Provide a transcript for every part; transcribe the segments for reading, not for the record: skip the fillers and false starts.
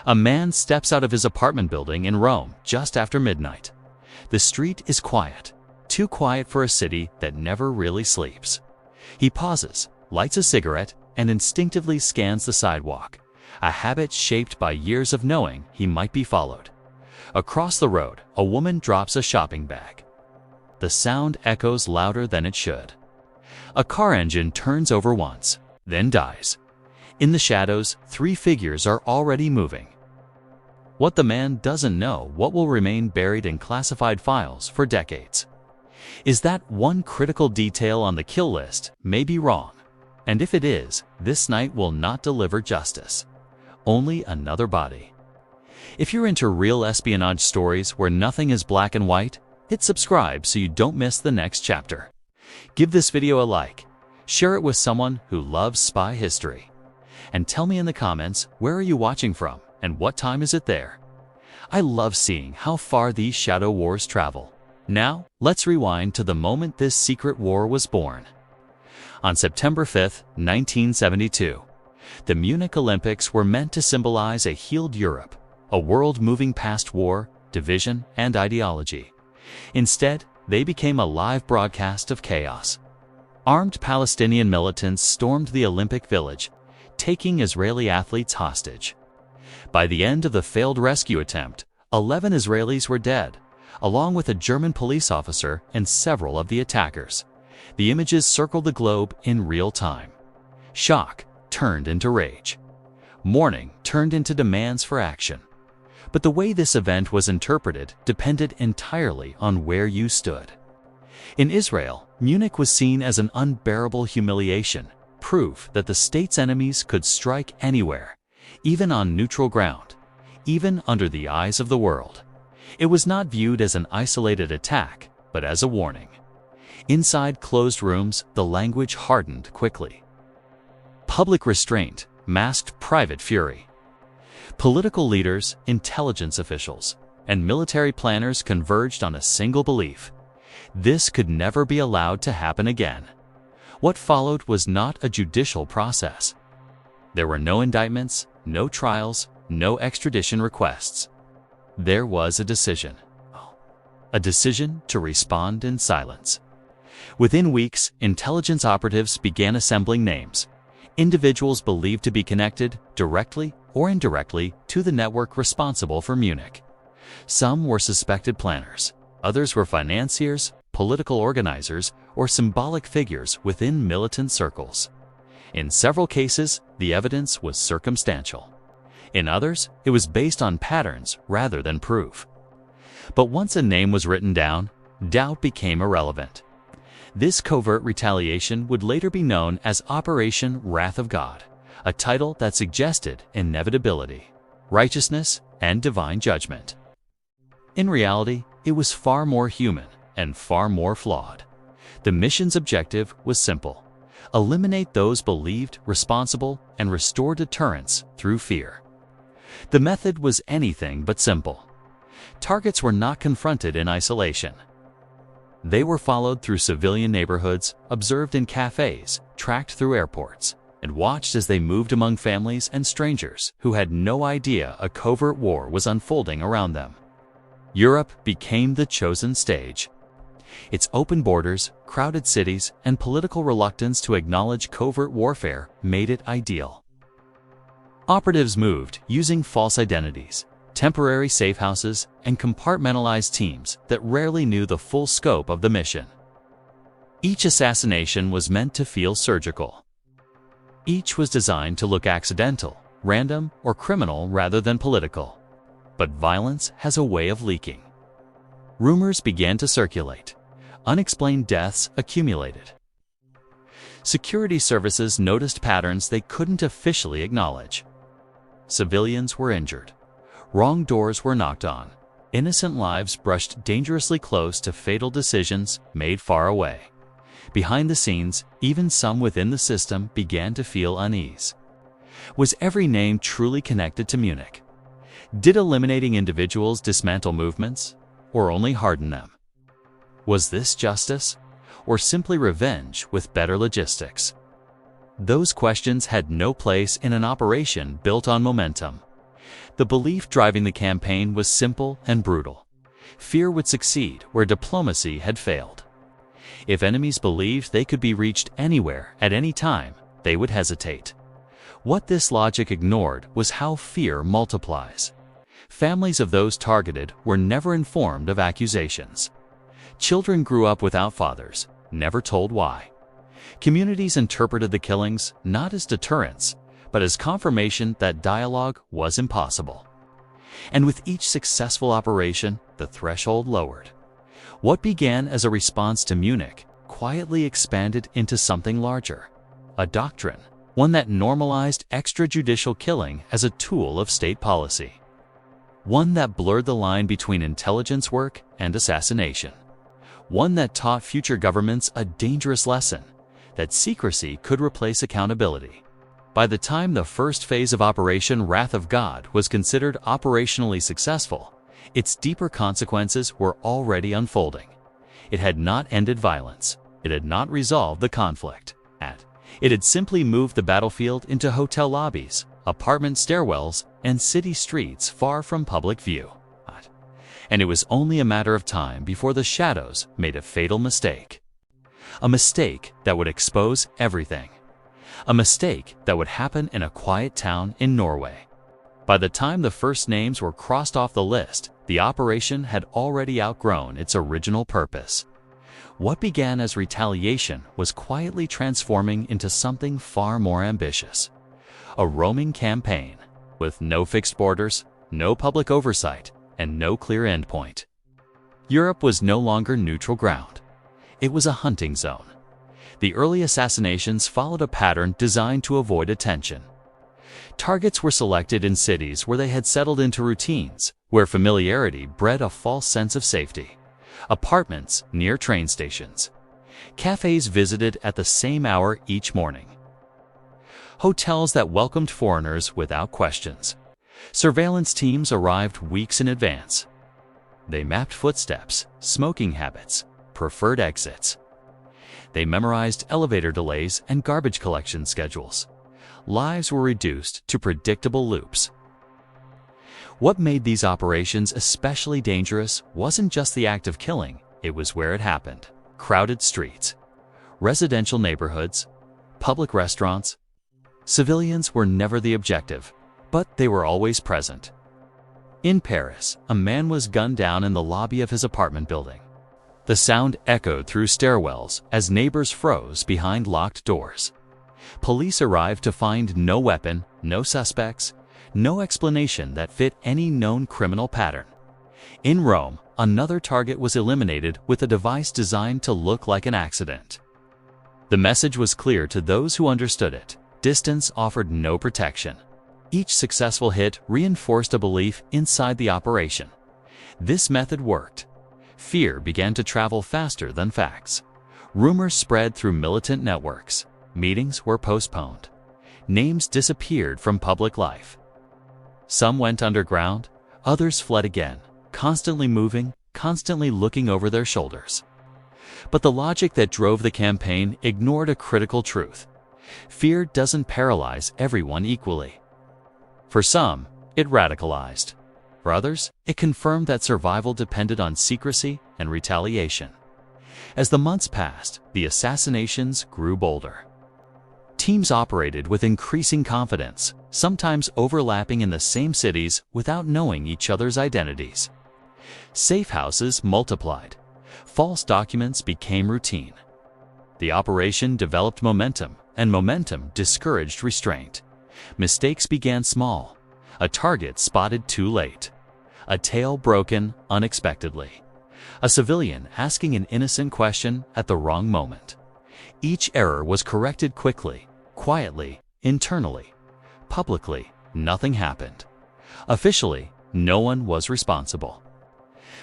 A man steps out of his apartment building in Rome just after midnight. The street is quiet, too quiet for a city that never really sleeps. He pauses, lights a cigarette, and instinctively scans the sidewalk, a habit shaped by years of knowing he might be followed. Across the road, a woman drops a shopping bag. The sound echoes louder than it should. A car engine turns over once, then dies. In the shadows, 3 figures are already moving. What the man doesn't know what will remain buried in classified files for decades is that one critical detail on the kill list may be wrong, and if it is, this night will not deliver justice. Only another body. If you're into real espionage stories where nothing is black and white, hit subscribe so you don't miss the next chapter. Give this video a like, share it with someone who loves spy history, and tell me in the comments where are you watching from and what time is it there. I love seeing how far these shadow wars travel. Now, let's rewind to the moment this secret war was born. On September 5, 1972, the Munich Olympics were meant to symbolize a healed Europe, a world moving past war, division, and ideology. Instead, they became a live broadcast of chaos. Armed Palestinian militants stormed the Olympic Village, taking Israeli athletes hostage. By the end of the failed rescue attempt, 11 Israelis were dead, along with a German police officer and several of the attackers. The images circled the globe in real time. Shock turned into rage. Mourning turned into demands for action. But the way this event was interpreted depended entirely on where you stood. In Israel, Munich was seen as an unbearable humiliation, proof that the state's enemies could strike anywhere, even on neutral ground, even under the eyes of the world. It was not viewed as an isolated attack, but as a warning. Inside closed rooms, the language hardened quickly. Public restraint masked private fury. Political leaders, intelligence officials, and military planners converged on a single belief: this could never be allowed to happen again. What followed was not a judicial process. There were no indictments, no trials, no extradition requests. There was a decision. A decision to respond in silence. Within weeks, intelligence operatives began assembling names, individuals believed to be connected, directly or indirectly, to the network responsible for Munich. Some were suspected planners, others were financiers, political organizers, or symbolic figures within militant circles. In several cases, the evidence was circumstantial. In others, it was based on patterns rather than proof. But once a name was written down, doubt became irrelevant. This covert retaliation would later be known as Operation Wrath of God, a title that suggested inevitability, righteousness, and divine judgment. In reality, it was far more human and far more flawed. The mission's objective was simple: eliminate those believed responsible and restore deterrence through fear. The method was anything but simple. Targets were not confronted in isolation. They were followed through civilian neighborhoods, observed in cafes, tracked through airports, and watched as they moved among families and strangers who had no idea a covert war was unfolding around them. Europe became the chosen stage. Its open borders, crowded cities, and political reluctance to acknowledge covert warfare made it ideal. Operatives moved using false identities, temporary safe houses, and compartmentalized teams that rarely knew the full scope of the mission. Each assassination was meant to feel surgical. Each was designed to look accidental, random, or criminal rather than political. But violence has a way of leaking. Rumors began to circulate. Unexplained deaths accumulated. Security services noticed patterns they couldn't officially acknowledge. Civilians were injured. Wrong doors were knocked on. Innocent lives brushed dangerously close to fatal decisions made far away. Behind the scenes, even some within the system began to feel unease. Was every name truly connected to Munich? Did eliminating individuals dismantle movements, or only harden them? Was this justice, or simply revenge with better logistics? Those questions had no place in an operation built on momentum. The belief driving the campaign was simple and brutal. Fear would succeed where diplomacy had failed. If enemies believed they could be reached anywhere at any time, they would hesitate. What this logic ignored was how fear multiplies. Families of those targeted were never informed of accusations. Children grew up without fathers, never told why. Communities interpreted the killings not as deterrence, but as confirmation that dialogue was impossible. And with each successful operation, the threshold lowered. What began as a response to Munich quietly expanded into something larger, a doctrine, one that normalized extrajudicial killing as a tool of state policy. One that blurred the line between intelligence work and assassination. One that taught future governments a dangerous lesson, that secrecy could replace accountability. By the time the first phase of Operation Wrath of God was considered operationally successful, its deeper consequences were already unfolding. It had not ended violence. It had not resolved the conflict. It had simply moved the battlefield into hotel lobbies, apartment stairwells, and city streets far from public view. And it was only a matter of time before the shadows made a fatal mistake. A mistake that would expose everything. A mistake that would happen in a quiet town in Norway. By the time the first names were crossed off the list, the operation had already outgrown its original purpose. What began as retaliation was quietly transforming into something far more ambitious. A roaming campaign, with no fixed borders, no public oversight, and no clear endpoint. Europe was no longer neutral ground. It was a hunting zone. The early assassinations followed a pattern designed to avoid attention. Targets were selected in cities where they had settled into routines, where familiarity bred a false sense of safety. Apartments near train stations. Cafes visited at the same hour each morning. Hotels that welcomed foreigners without questions. Surveillance teams arrived weeks in advance. They mapped footsteps, smoking habits, preferred exits. They memorized elevator delays and garbage collection schedules. Lives were reduced to predictable loops. What made these operations especially dangerous wasn't just the act of killing, it was where it happened. Crowded streets, residential neighborhoods, public restaurants. Civilians were never the objective, but they were always present. In Paris, a man was gunned down in the lobby of his apartment building. The sound echoed through stairwells as neighbors froze behind locked doors. Police arrived to find no weapon, no suspects, no explanation that fit any known criminal pattern. In Rome, another target was eliminated with a device designed to look like an accident. The message was clear to those who understood it. Distance offered no protection. Each successful hit reinforced a belief inside the operation. This method worked. Fear began to travel faster than facts. Rumors spread through militant networks. Meetings were postponed. Names disappeared from public life. Some went underground, others fled again, constantly moving, constantly looking over their shoulders. But the logic that drove the campaign ignored a critical truth. Fear doesn't paralyze everyone equally. For some, it radicalized. For others, it confirmed that survival depended on secrecy and retaliation. As the months passed, the assassinations grew bolder. Teams operated with increasing confidence, sometimes overlapping in the same cities without knowing each other's identities. Safe houses multiplied. False documents became routine. The operation developed momentum, and momentum discouraged restraint. Mistakes began small. A target spotted too late. A tail broken unexpectedly. A civilian asking an innocent question at the wrong moment. Each error was corrected quickly, quietly, internally. Publicly, nothing happened. Officially, no one was responsible.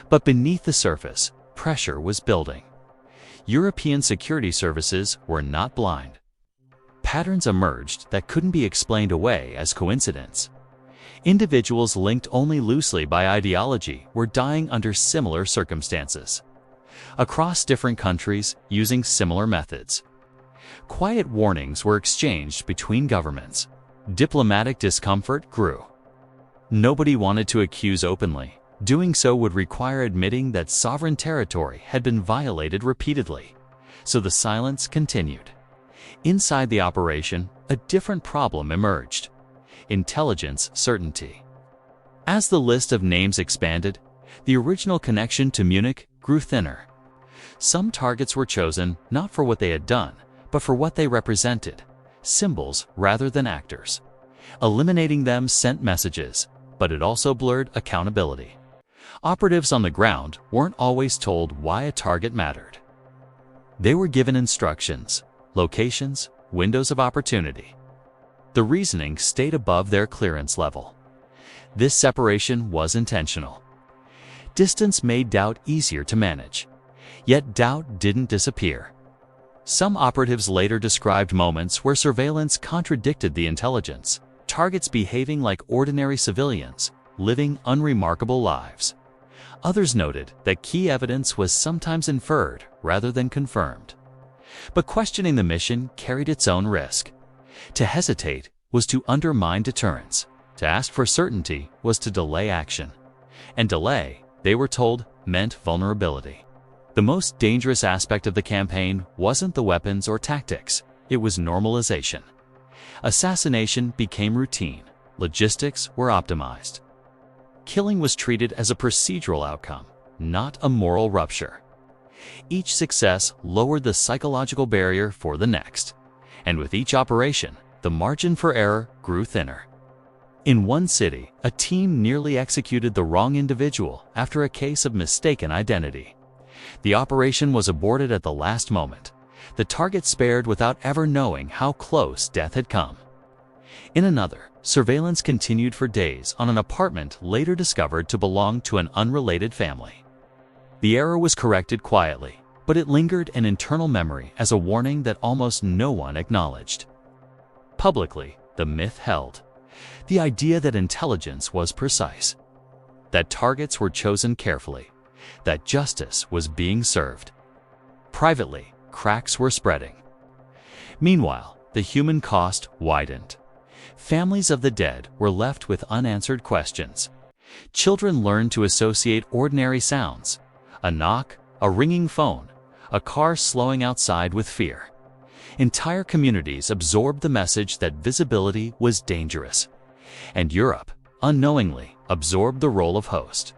But beneath the surface, pressure was building. European security services were not blind. Patterns emerged that couldn't be explained away as coincidence. Individuals linked only loosely by ideology were dying under similar circumstances. Across different countries, using similar methods. Quiet warnings were exchanged between governments. Diplomatic discomfort grew. Nobody wanted to accuse openly. Doing so would require admitting that sovereign territory had been violated repeatedly. So the silence continued. Inside the operation, a different problem emerged: intelligence certainty. As the list of names expanded, the original connection to Munich grew thinner. Some targets were chosen not for what they had done, but for what they represented, symbols rather than actors. Eliminating them sent messages, but it also blurred accountability. Operatives on the ground weren't always told why a target mattered. They were given instructions, locations, windows of opportunity. The reasoning stayed above their clearance level. This separation was intentional. Distance made doubt easier to manage. Yet doubt didn't disappear. Some operatives later described moments where surveillance contradicted the intelligence, targets behaving like ordinary civilians, living unremarkable lives. Others noted that key evidence was sometimes inferred rather than confirmed. But questioning the mission carried its own risk. To hesitate was to undermine deterrence. To ask for certainty was to delay action. And delay, they were told, meant vulnerability. The most dangerous aspect of the campaign wasn't the weapons or tactics, it was normalization. Assassination became routine, logistics were optimized. Killing was treated as a procedural outcome, not a moral rupture. Each success lowered the psychological barrier for the next, and with each operation, the margin for error grew thinner. In one city, a team nearly executed the wrong individual after a case of mistaken identity. The operation was aborted at the last moment, the target spared without ever knowing how close death had come. In another, surveillance continued for days on an apartment later discovered to belong to an unrelated family. The error was corrected quietly, but it lingered in internal memory as a warning that almost no one acknowledged. Publicly, the myth held. The idea that intelligence was precise, that targets were chosen carefully, that justice was being served. Privately, cracks were spreading. Meanwhile, the human cost widened. Families of the dead were left with unanswered questions. Children learned to associate ordinary sounds, a knock, a ringing phone, a car slowing outside with fear. Entire communities absorbed the message that visibility was dangerous. And Europe, unknowingly, absorbed the role of host.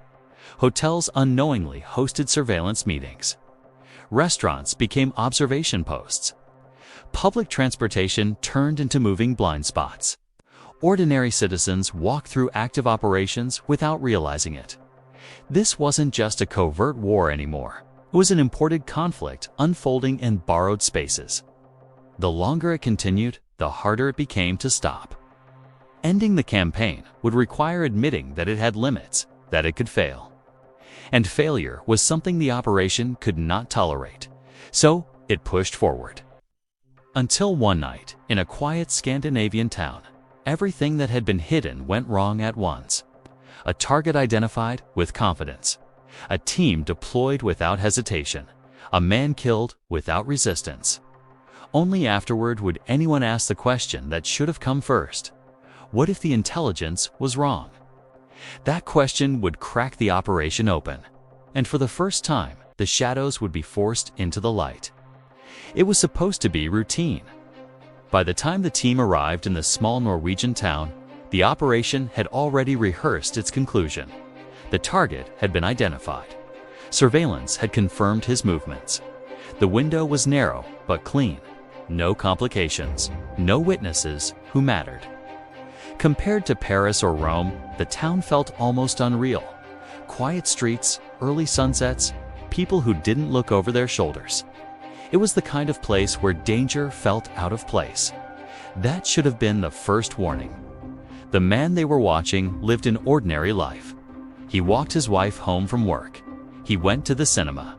Hotels unknowingly hosted surveillance meetings. Restaurants became observation posts. Public transportation turned into moving blind spots. Ordinary citizens walked through active operations without realizing it. This wasn't just a covert war anymore. It was an imported conflict unfolding in borrowed spaces. The longer it continued, the harder it became to stop. Ending the campaign would require admitting that it had limits, that it could fail. And failure was something the operation could not tolerate, so it pushed forward. Until one night, in a quiet Scandinavian town, everything that had been hidden went wrong at once. A target identified with confidence, a team deployed without hesitation, a man killed without resistance. Only afterward would anyone ask the question that should have come first. What if the intelligence was wrong? That question would crack the operation open, and for the first time, the shadows would be forced into the light. It was supposed to be routine. By the time the team arrived in the small Norwegian town, the operation had already rehearsed its conclusion. The target had been identified. Surveillance had confirmed his movements. The window was narrow but clean. No complications, no witnesses who mattered. Compared to Paris or Rome, the town felt almost unreal. Quiet streets, early sunsets, people who didn't look over their shoulders. It was the kind of place where danger felt out of place. That should have been the first warning. The man they were watching lived an ordinary life. He walked his wife home from work. He went to the cinema.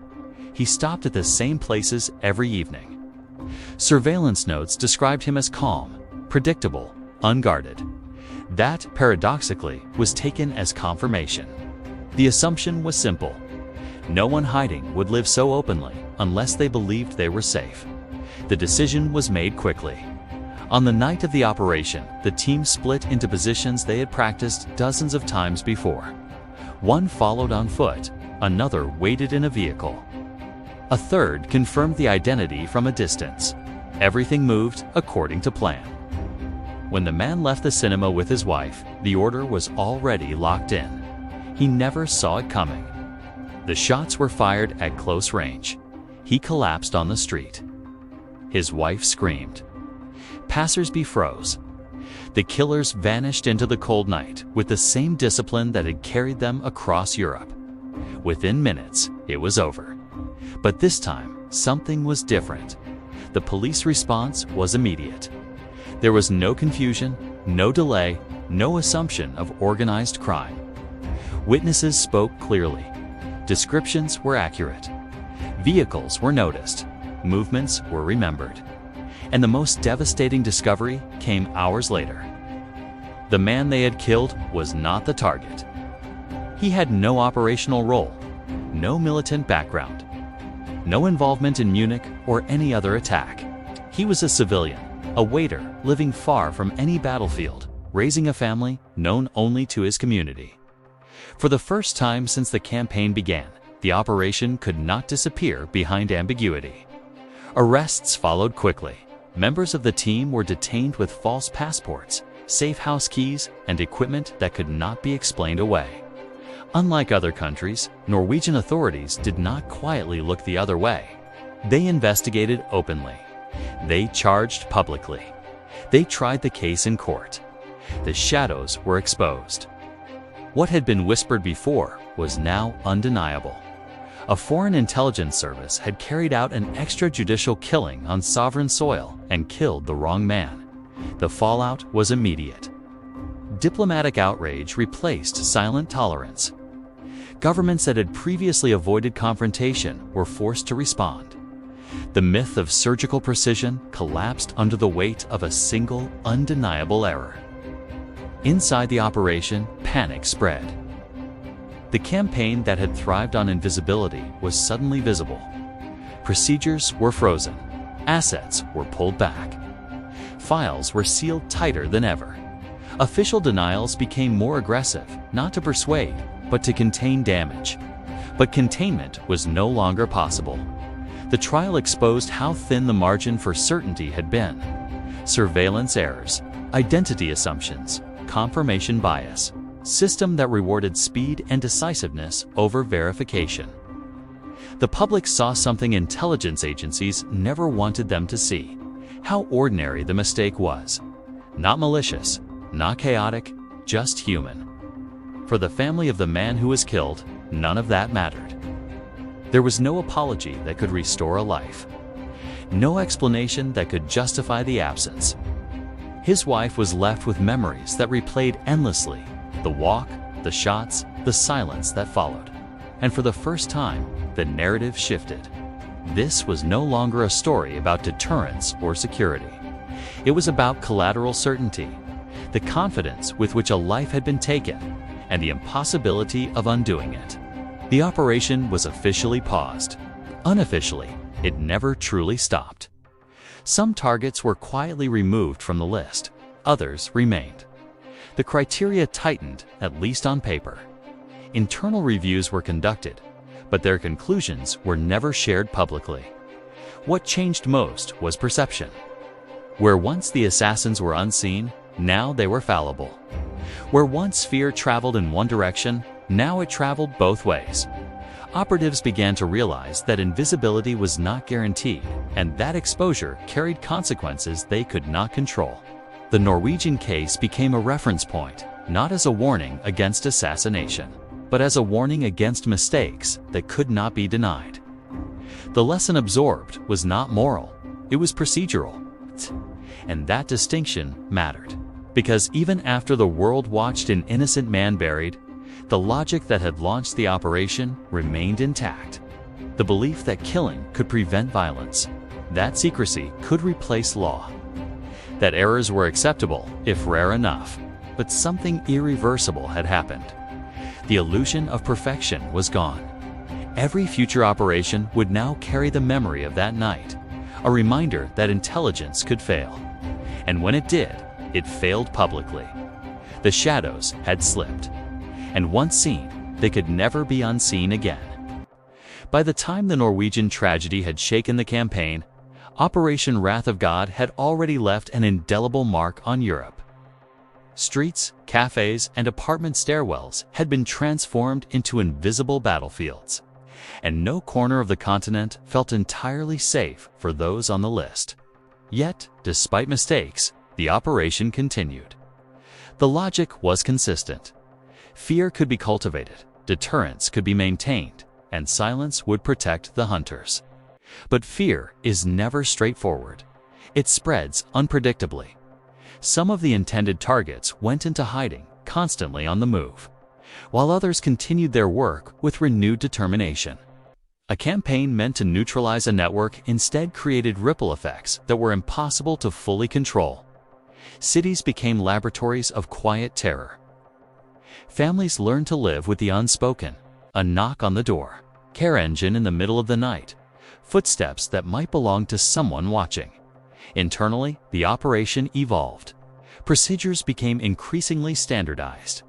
He stopped at the same places every evening. Surveillance notes described him as calm, predictable, unguarded. That, paradoxically, was taken as confirmation. The assumption was simple. No one hiding would live so openly unless they believed they were safe. The decision was made quickly. On the night of the operation, the team split into positions they had practiced dozens of times before. One followed on foot, another waited in a vehicle. A third confirmed the identity from a distance. Everything moved according to plan. When the man left the cinema with his wife, the order was already locked in. He never saw it coming. The shots were fired at close range. He collapsed on the street. His wife screamed. Passersby froze. The killers vanished into the cold night with the same discipline that had carried them across Europe. Within minutes, it was over. But this time, something was different. The police response was immediate. There was no confusion, no delay, no assumption of organized crime. Witnesses spoke clearly. Descriptions were accurate. Vehicles were noticed. Movements were remembered. And the most devastating discovery came hours later. The man they had killed was not the target. He had no operational role, no militant background, no involvement in Munich or any other attack. He was a civilian, a waiter living far from any battlefield, raising a family known only to his community. For the first time since the campaign began, the operation could not disappear behind ambiguity. Arrests followed quickly. Members of the team were detained with false passports, safe house keys, and equipment that could not be explained away. Unlike other countries, Norwegian authorities did not quietly look the other way. They investigated openly. They charged publicly. They tried the case in court. The shadows were exposed. What had been whispered before was now undeniable. A foreign intelligence service had carried out an extrajudicial killing on sovereign soil and killed the wrong man. The fallout was immediate. Diplomatic outrage replaced silent tolerance. Governments that had previously avoided confrontation were forced to respond. The myth of surgical precision collapsed under the weight of a single, undeniable error. Inside the operation, panic spread. The campaign that had thrived on invisibility was suddenly visible. Procedures were frozen. Assets were pulled back. Files were sealed tighter than ever. Official denials became more aggressive, not to persuade, but to contain damage. But containment was no longer possible. The trial exposed how thin the margin for certainty had been. Surveillance errors, identity assumptions, confirmation bias, system that rewarded speed and decisiveness over verification. The public saw something intelligence agencies never wanted them to see: how ordinary the mistake was. Not malicious, not chaotic, just human. For the family of the man who was killed, none of that mattered. There was no apology that could restore a life. No explanation that could justify the absence. His wife was left with memories that replayed endlessly: the walk, the shots, the silence that followed. And for the first time, the narrative shifted. This was no longer a story about deterrence or security. It was about collateral certainty, the confidence with which a life had been taken, and the impossibility of undoing it. The operation was officially paused. Unofficially, it never truly stopped. Some targets were quietly removed from the list. Others remained. The criteria tightened, at least on paper. Internal reviews were conducted, but their conclusions were never shared publicly. What changed most was perception. Where once the assassins were unseen, now they were fallible. Where once fear traveled in one direction, now it traveled both ways. Operatives began to realize that invisibility was not guaranteed, and that exposure carried consequences they could not control. The Norwegian case became a reference point, not as a warning against assassination, but as a warning against mistakes that could not be denied. The lesson absorbed was not moral, it was procedural. And that distinction mattered, because even after the world watched an innocent man buried, the logic that had launched the operation remained intact. The belief that killing could prevent violence, that secrecy could replace law, that errors were acceptable if rare enough, but something irreversible had happened. The illusion of perfection was gone. Every future operation would now carry the memory of that night, a reminder that intelligence could fail. And when it did, it failed publicly. The shadows had slipped, and once seen, they could never be unseen again. By the time the Norwegian tragedy had shaken the campaign, Operation Wrath of God had already left an indelible mark on Europe. Streets, cafes, and apartment stairwells had been transformed into invisible battlefields, and no corner of the continent felt entirely safe for those on the list. Yet, despite mistakes, the operation continued. The logic was consistent. Fear could be cultivated, deterrence could be maintained, and silence would protect the hunters. But fear is never straightforward. It spreads unpredictably. Some of the intended targets went into hiding, constantly on the move, while others continued their work with renewed determination. A campaign meant to neutralize a network instead created ripple effects that were impossible to fully control. Cities became laboratories of quiet terror. Families learned to live with the unspoken, a knock on the door, care engine in the middle of the night, footsteps that might belong to someone watching. Internally, the operation evolved. Procedures became increasingly standardized.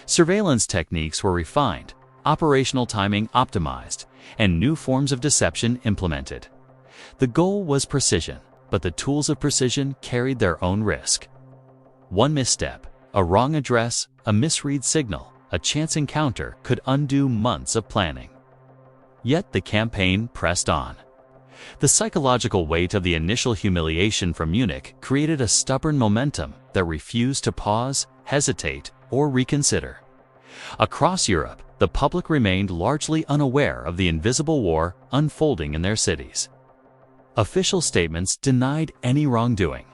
Surveillance techniques were refined, operational timing optimized, and new forms of deception implemented. The goal was precision, but the tools of precision carried their own risk. One misstep, a wrong address, a misread signal, a chance encounter could undo months of planning. Yet the campaign pressed on. The psychological weight of the initial humiliation from Munich created a stubborn momentum that refused to pause, hesitate, or reconsider. Across Europe, the public remained largely unaware of the invisible war unfolding in their cities. Official statements denied any wrongdoing.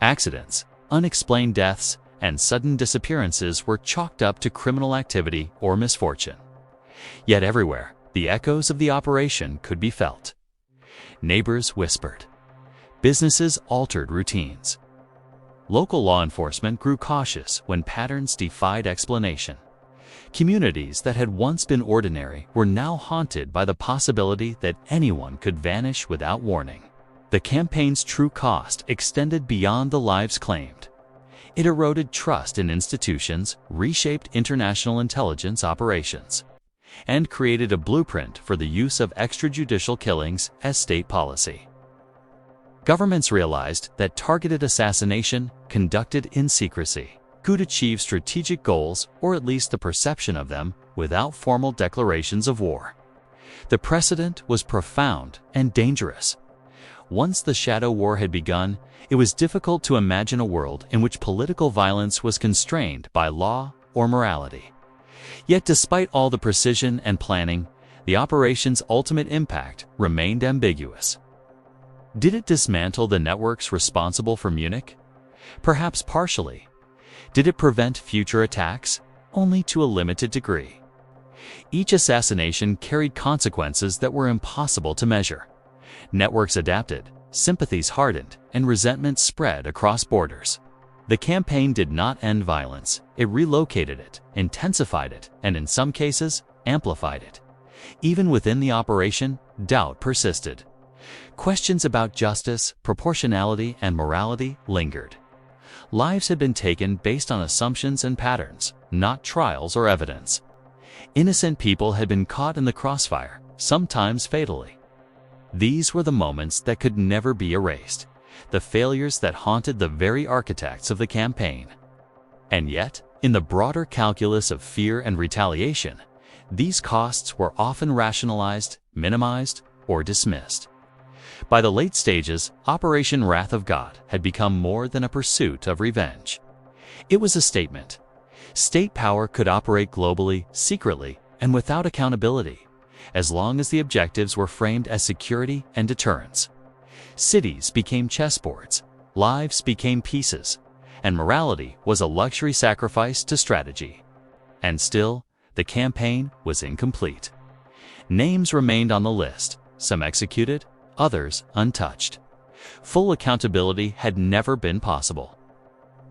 Accidents, unexplained deaths, and sudden disappearances were chalked up to criminal activity or misfortune. Yet everywhere, the echoes of the operation could be felt. Neighbors whispered. Businesses altered routines. Local law enforcement grew cautious when patterns defied explanation. Communities that had once been ordinary were now haunted by the possibility that anyone could vanish without warning. The campaign's true cost extended beyond the lives claimed. It eroded trust in institutions, reshaped international intelligence operations, and created a blueprint for the use of extrajudicial killings as state policy. Governments realized that targeted assassination, conducted in secrecy, could achieve strategic goals, or at least the perception of them, without formal declarations of war. The precedent was profound and dangerous. Once the shadow war had begun, it was difficult to imagine a world in which political violence was constrained by law or morality. Yet despite all the precision and planning, the operation's ultimate impact remained ambiguous. Did it dismantle the networks responsible for Munich? Perhaps partially. Did it prevent future attacks? Only to a limited degree. Each assassination carried consequences that were impossible to measure. Networks adapted, sympathies hardened, and resentment spread across borders. The campaign did not end violence. It relocated it, intensified it, and in some cases, amplified it. Even within the operation, doubt persisted. Questions about justice, proportionality, and morality lingered. Lives had been taken based on assumptions and patterns, not trials or evidence. Innocent people had been caught in the crossfire, sometimes fatally. These were the moments that could never be erased, the failures that haunted the very architects of the campaign. And yet, in the broader calculus of fear and retaliation, these costs were often rationalized, minimized, or dismissed. By the late stages, Operation Wrath of God had become more than a pursuit of revenge. It was a statement. State power could operate globally, secretly, and without accountability, as long as the objectives were framed as security and deterrence. Cities became chessboards, lives became pieces, and morality was a luxury sacrifice to strategy. And still, the campaign was incomplete. Names remained on the list, some executed, others untouched. Full accountability had never been possible.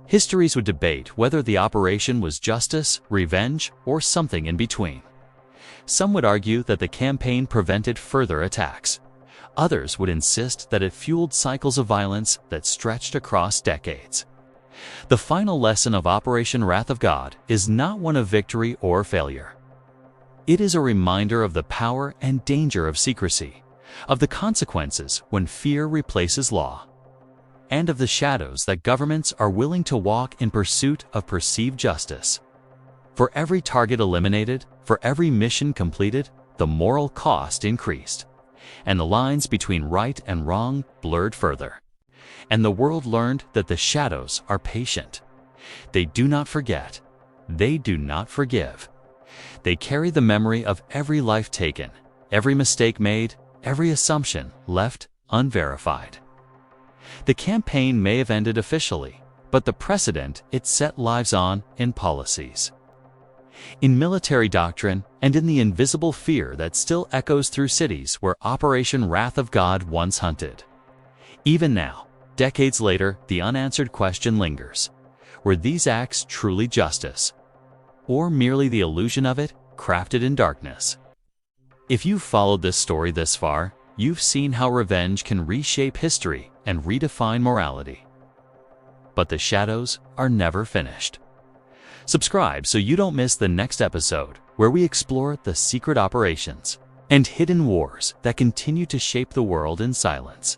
Histories would debate whether the operation was justice, revenge, or something in between. Some would argue that the campaign prevented further attacks. Others would insist that it fueled cycles of violence that stretched across decades. The final lesson of Operation Wrath of God is not one of victory or failure. It is a reminder of the power and danger of secrecy, of the consequences when fear replaces law, and of the shadows that governments are willing to walk in pursuit of perceived justice. For every target eliminated, for every mission completed, the moral cost increased, and the lines between right and wrong blurred further. And the world learned that the shadows are patient. They do not forget. They do not forgive. They carry the memory of every life taken, every mistake made, every assumption left unverified. The campaign may have ended officially, but the precedent it set lives on in policies, in military doctrine, and in the invisible fear that still echoes through cities where Operation Wrath of God once hunted. Even now, decades later, the unanswered question lingers. Were these acts truly justice, or merely the illusion of it, crafted in darkness? If you've followed this story this far, you've seen how revenge can reshape history and redefine morality. But the shadows are never finished. Subscribe so you don't miss the next episode, where we explore the secret operations and hidden wars that continue to shape the world in silence.